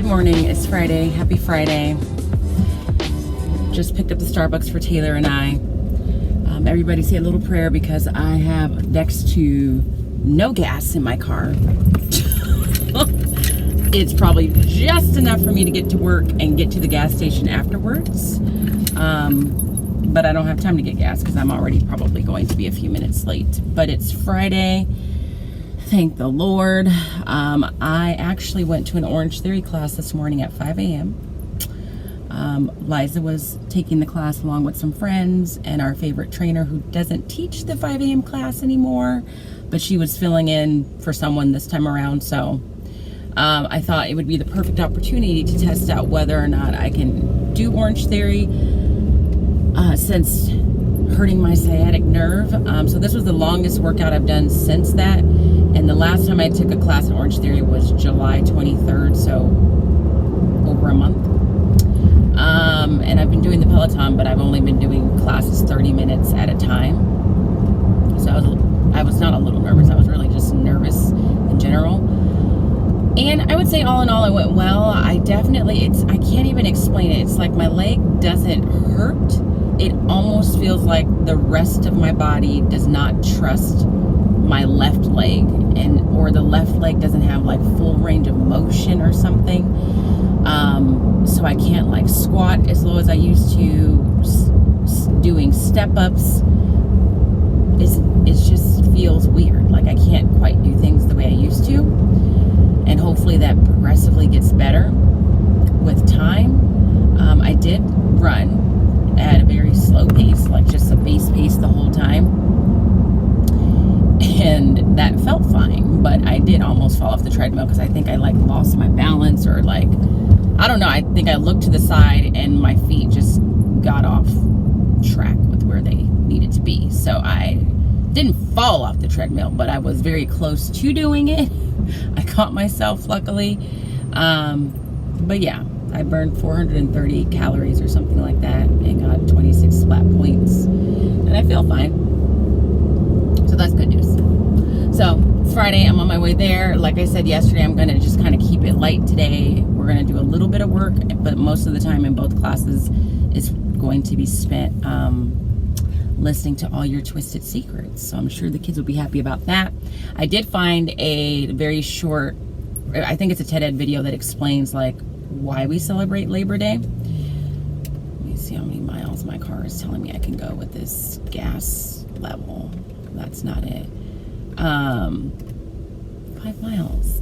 Good morning, it's Friday. Happy Friday. Just picked up the Starbucks for Taylor and I. Everybody say a little prayer because I have next to no gas in my car. It's probably just enough for me to get to work and get to the gas station afterwards. But I don't have time to get gas because I'm already probably going to be a few minutes late. But it's Friday. Thank the Lord. I actually went to an Orange Theory class this morning at 5 a.m. Liza was taking the class along with some friends and our favorite trainer who doesn't teach the 5 a.m. class anymore, but she was filling in for someone this time around. So I thought it would be the perfect opportunity to test out whether or not I can do Orange Theory since hurting my sciatic nerve. So this was the longest workout I've done since that. And the last time I took a class in Orange Theory was July 23rd, so over a month. And I've been doing the Peloton, but I've only been doing classes 30 minutes at a time. So I was not a little nervous. I was really just nervous in general. And I would say all in all, it went well. I can't even explain it. It's like my leg doesn't hurt. It almost feels like the rest of my body does not trust my left leg, or the left leg doesn't have like full range of motion or something. So I can't like squat as low as I used to. Doing step-ups, it just feels weird. Like I can't quite do things the way I used to. And hopefully that progressively gets better with time. I did run at a very slow pace, like just a base pace the whole time. And that felt fine, but I did almost fall off the treadmill because I think I like lost my balance, or like, I don't know, I think I looked to the side and my feet just got off track with where they needed to be. So I didn't fall off the treadmill, but I was very close to doing it. I caught myself, luckily. But yeah, I burned 430 calories or something like that and got 26 flat points. And I feel fine. So that's good news. So it's Friday, I'm on my way there. Like I said yesterday, I'm gonna just kind of keep it light today. We're gonna do a little bit of work, but most of the time in both classes is going to be spent listening to all your twisted secrets. So I'm sure the kids will be happy about that. I did find a very short, I think it's a TED Ed video that explains like why we celebrate Labor Day. Let me see how many miles my car is telling me I can go with this gas level. That's not it. 5 miles.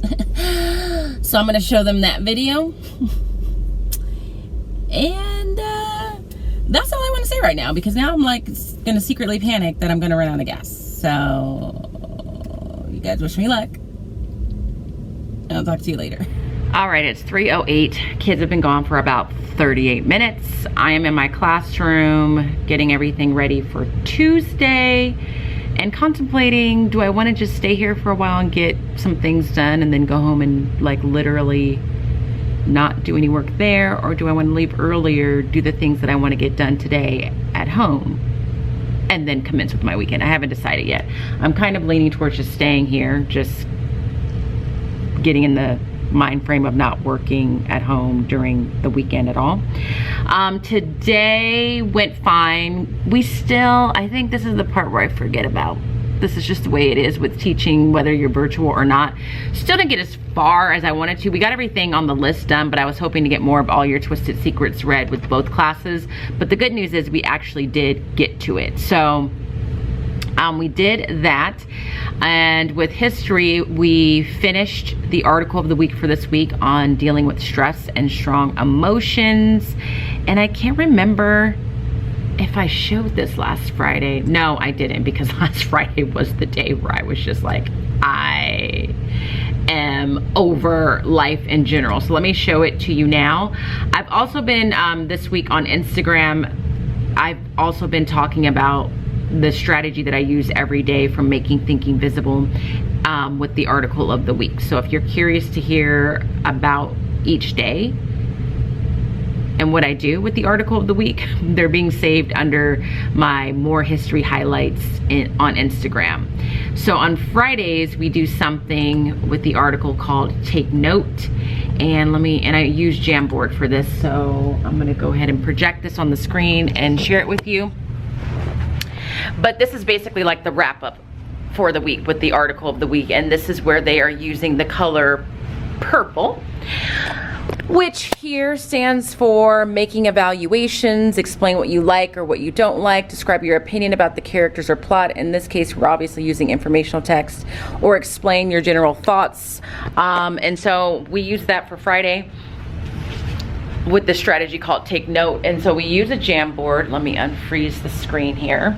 So I'm going to show them that video. And that's all I want to say right now, because now I'm like going to secretly panic that I'm going to run out of gas. So you guys wish me luck. And I'll talk to you later. All right, it's 3:08. Kids have been gone for about 38 minutes. I am in my classroom getting everything ready for Tuesday and contemplating, do I want to just stay here for a while and get some things done and then go home and like literally not do any work there, or do I want to leave earlier, do the things that I want to get done today at home, and then commence with my weekend? I haven't decided yet. I'm kind of leaning towards just staying here, just getting in the mind frame of not working at home during the weekend at all. Today went fine. I think this is the part where I forget about. This is just the way it is with teaching, whether you're virtual or not. Still didn't get as far as I wanted to. We got everything on the list done, but I was hoping to get more of all your twisted secrets read with both classes. But the good news is we actually did get to it. So we did that. And with history, we finished the article of the week for this week on dealing with stress and strong emotions. And I can't remember if I showed this last Friday. No, I didn't, because last Friday was the day where I was just like, I am over life in general. So let me show it to you now. I've also been, this week on Instagram, I've also been talking about the strategy that I use every day from making thinking visible with the article of the week. So if you're curious to hear about each day and what I do with the article of the week, they're being saved under my more history highlights on Instagram. So on Fridays, we do something with the article called Take Note. And I use Jamboard for this, so I'm gonna go ahead and project this on the screen and share it with you. But this is basically like the wrap up for the week with the article of the week, and this is where they are using the color purple, which here stands for making evaluations, explain what you like or what you don't like, describe your opinion about the characters or plot. In this case, we're obviously using informational text, or explain your general thoughts. And so we use that for Friday with the strategy called Take Note. And so we use a Jamboard. Let me unfreeze the screen here.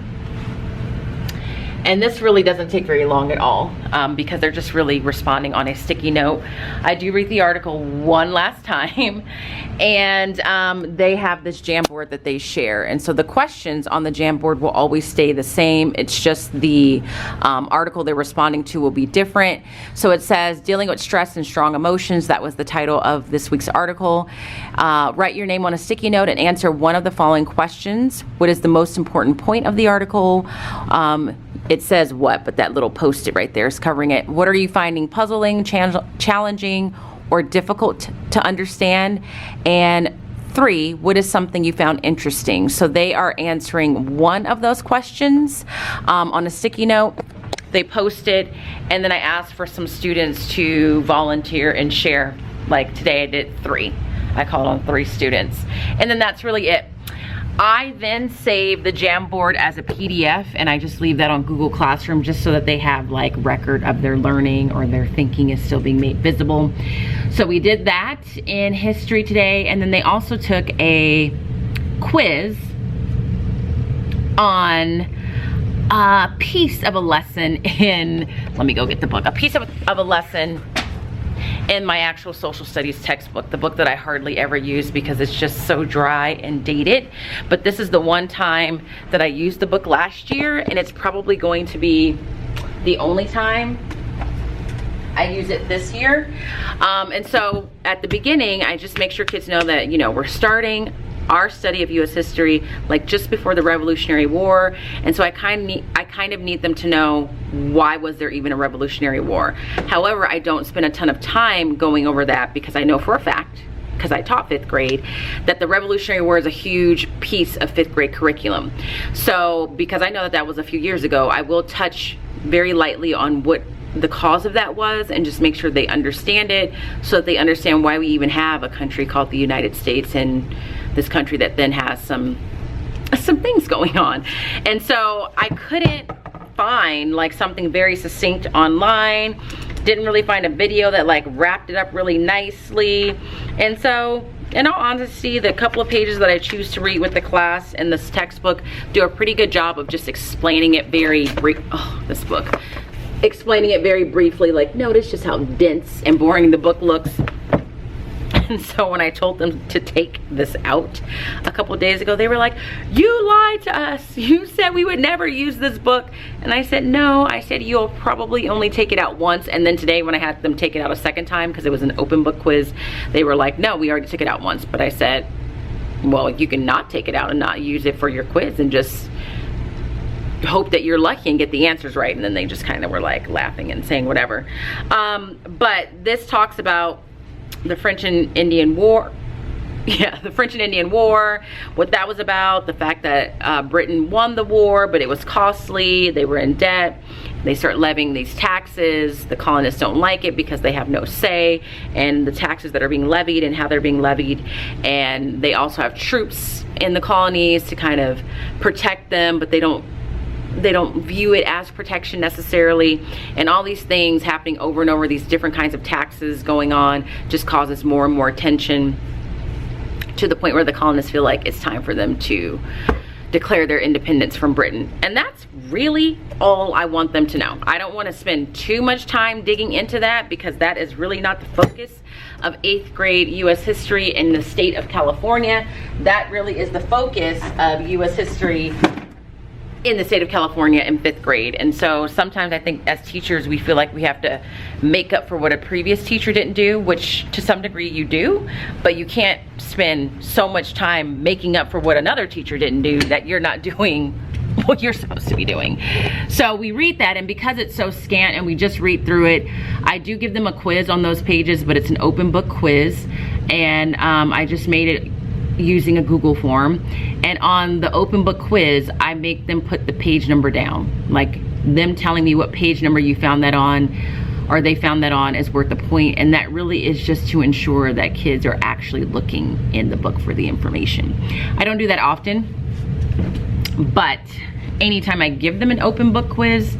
And this really doesn't take very long at all, because they're just really responding on a sticky note. I do read the article one last time, and they have this Jamboard that they share. And so the questions on the Jamboard will always stay the same. It's just the article they're responding to will be different. So it says, dealing with stress and strong emotions. That was the title of this week's article. Write your name on a sticky note and answer one of the following questions. What is the most important point of the article? It says what, but that little post-it right there is covering it. What are you finding puzzling, challenging, or difficult to understand? And 3, what is something you found interesting? So they are answering one of those questions on a sticky note. They post it, and then I asked for some students to volunteer and share. Like today I did 3. I called on 3 students. And then that's really it. I then save the Jamboard as a PDF, and I just leave that on Google Classroom just so that they have like record of their learning, or their thinking is still being made visible. So we did that in history today, and then they also took a quiz on a piece of a lesson in, let me go get the book, a piece of a lesson in my actual social studies textbook, the book that I hardly ever use because it's just so dry and dated. But this is the one time that I used the book last year, and it's probably going to be the only time I use it this year. And so at the beginning, I just make sure kids know that, you know, we're starting our study of U.S. history like just before the Revolutionary War, and so I kind of need them to know, why was there even a Revolutionary War? However, I don't spend a ton of time going over that, because I know for a fact, because I taught 5th grade, that the Revolutionary War is a huge piece of 5th grade curriculum. So because I know that that was a few years ago, I will touch very lightly on what the cause of that was, and just make sure they understand it, so that they understand why we even have a country called the United States, and this country that then has some things going on. And so I couldn't find like something very succinct online. Didn't really find a video that like wrapped it up really nicely. And so in all honesty, the couple of pages that I choose to read with the class in this textbook do a pretty good job of just explaining it very explaining it very briefly. Like, notice just how dense and boring the book looks. And so when I told them to take this out a couple of days ago, they were like, you lied to us. You said we would never use this book. And I said, no, I said, you'll probably only take it out once. And then today when I had them take it out a second time, because it was an open book quiz, they were like, no, we already took it out once. But I said, well, you can not take it out and not use it for your quiz, and just hope that you're lucky and get the answers right. And then they just kind of were like laughing and saying whatever. But this talks about the French and Indian War. Yeah, the French and Indian War, what that was about, the fact that Britain won the war, but it was costly, they were in debt, they start levying these taxes, the colonists don't like it because they have no say, and the taxes that are being levied and how they're being levied, and they also have troops in the colonies to kind of protect them, but they don't view it as protection necessarily, and all these things happening over and over, these different kinds of taxes going on, just causes more and more tension, to the point where the colonists feel like it's time for them to declare their independence from Britain. And that's really all I want them to know. I don't want to spend too much time digging into that, because that is really not the focus of 8th grade U.S. history in the state of California. That really is the focus of U.S. history in the state of California in 5th grade. And so sometimes I think as teachers, we feel like we have to make up for what a previous teacher didn't do, which to some degree you do, but you can't spend so much time making up for what another teacher didn't do that you're not doing what you're supposed to be doing. So we read that, and because it's so scant and we just read through it, I do give them a quiz on those pages, but it's an open book quiz, and I just made it using a Google form. And on the open book quiz, I make them put the page number down. Like, them telling me what page number you found that on, or they found that on, is worth a point. And that really is just to ensure that kids are actually looking in the book for the information. I don't do that often, but anytime I give them an open book quiz,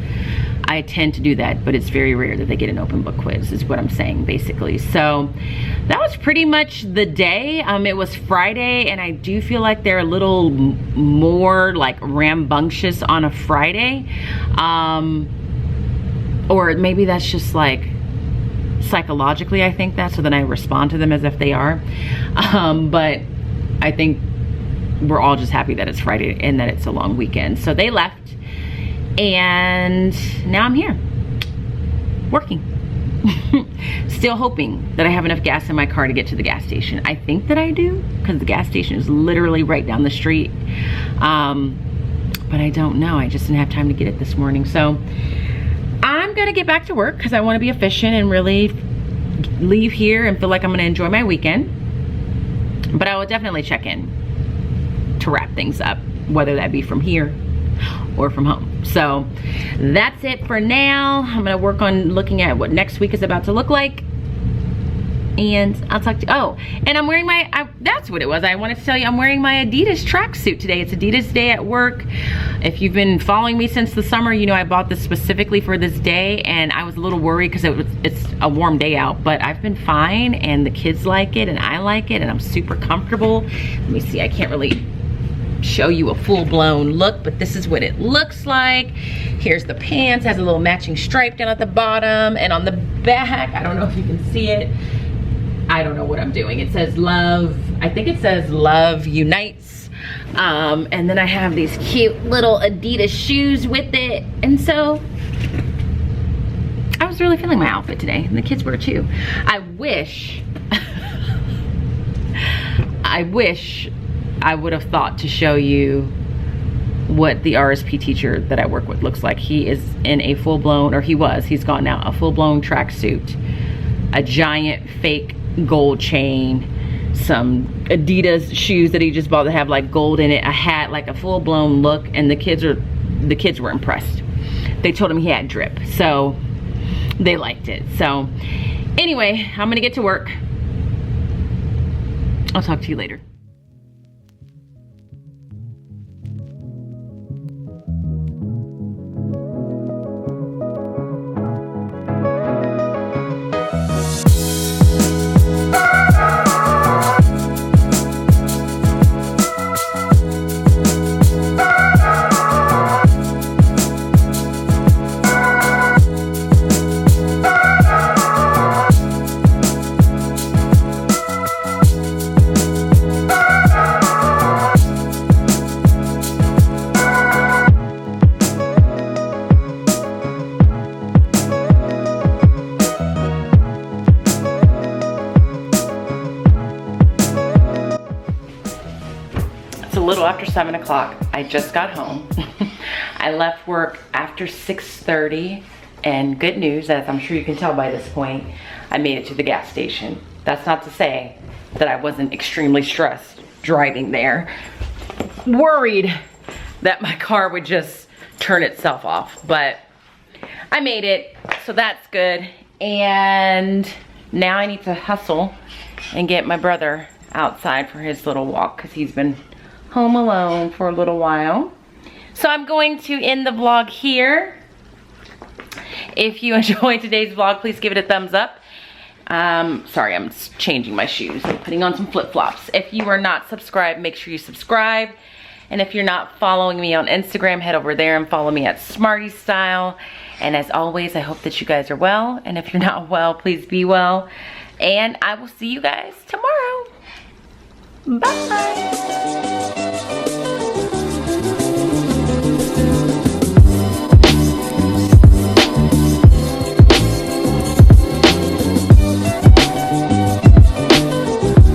I tend to do that, but it's very rare that they get an open book quiz, is what I'm saying, basically. So that was pretty much the day. It was Friday, and I do feel like they're a little more like rambunctious on a Friday. Or maybe that's just like psychologically, I think that, so then I respond to them as if they are. But I think we're all just happy that it's Friday and that it's a long weekend. So they left, and now I'm here working. Still hoping that I have enough gas in my car to get to the gas station. I think that I do, because the gas station is literally right down the street. But I don't know. I just didn't have time to get it this morning. So I'm gonna get back to work because I want to be efficient and really leave here and feel like I'm gonna enjoy my weekend. But I will definitely check in to wrap things up, whether that be from here or from home. So that's it for now. I'm gonna work on looking at what next week is about to look like, and I'll talk to you. Oh, and I'm wearing my, that's what it was. I wanted to tell you, I'm wearing my Adidas tracksuit today. It's Adidas day at work. If you've been following me since the summer, you know I bought this specifically for this day, and I was a little worried because it's a warm day out, but I've been fine, and the kids like it, and I like it, and I'm super comfortable. Let me see, I can't really show you a full-blown look, but this is what it looks like. Here's the pants, has a little matching stripe down at the bottom, and on the back, I don't know if you can see it, I don't know what I'm doing. It says love, I think it says love unites. And then I have these cute little Adidas shoes with it. And so I was really feeling my outfit today, and the kids were too. I wish I would have thought to show you what the RSP teacher that I work with looks like. He is in a full-blown, or he's gone now, a full-blown tracksuit, a giant fake gold chain, some Adidas shoes that he just bought that have like gold in it, a hat, like a full-blown look, and the kids were impressed. They told him he had drip, so they liked it. So anyway, I'm gonna get to work. I'll talk to you later. After 7 o'clock, I just got home. I left work after 6:30, and good news, as I'm sure you can tell by this point, I made it to the gas station. That's not to say that I wasn't extremely stressed driving there, worried that my car would just turn itself off, but I made it, so that's good. And now I need to hustle and get my brother outside for his little walk, because he's been home alone for a little while. So I'm going to end the vlog here. If you enjoyed today's vlog, please give it a thumbs up. Sorry, I'm changing my shoes. I'm putting on some flip-flops. If you are not subscribed, make sure you subscribe. And if you're not following me on Instagram, head over there and follow me at Smarty Style. And as always, I hope that you guys are well. And if you're not well, please be well. And I will see you guys tomorrow. Bye.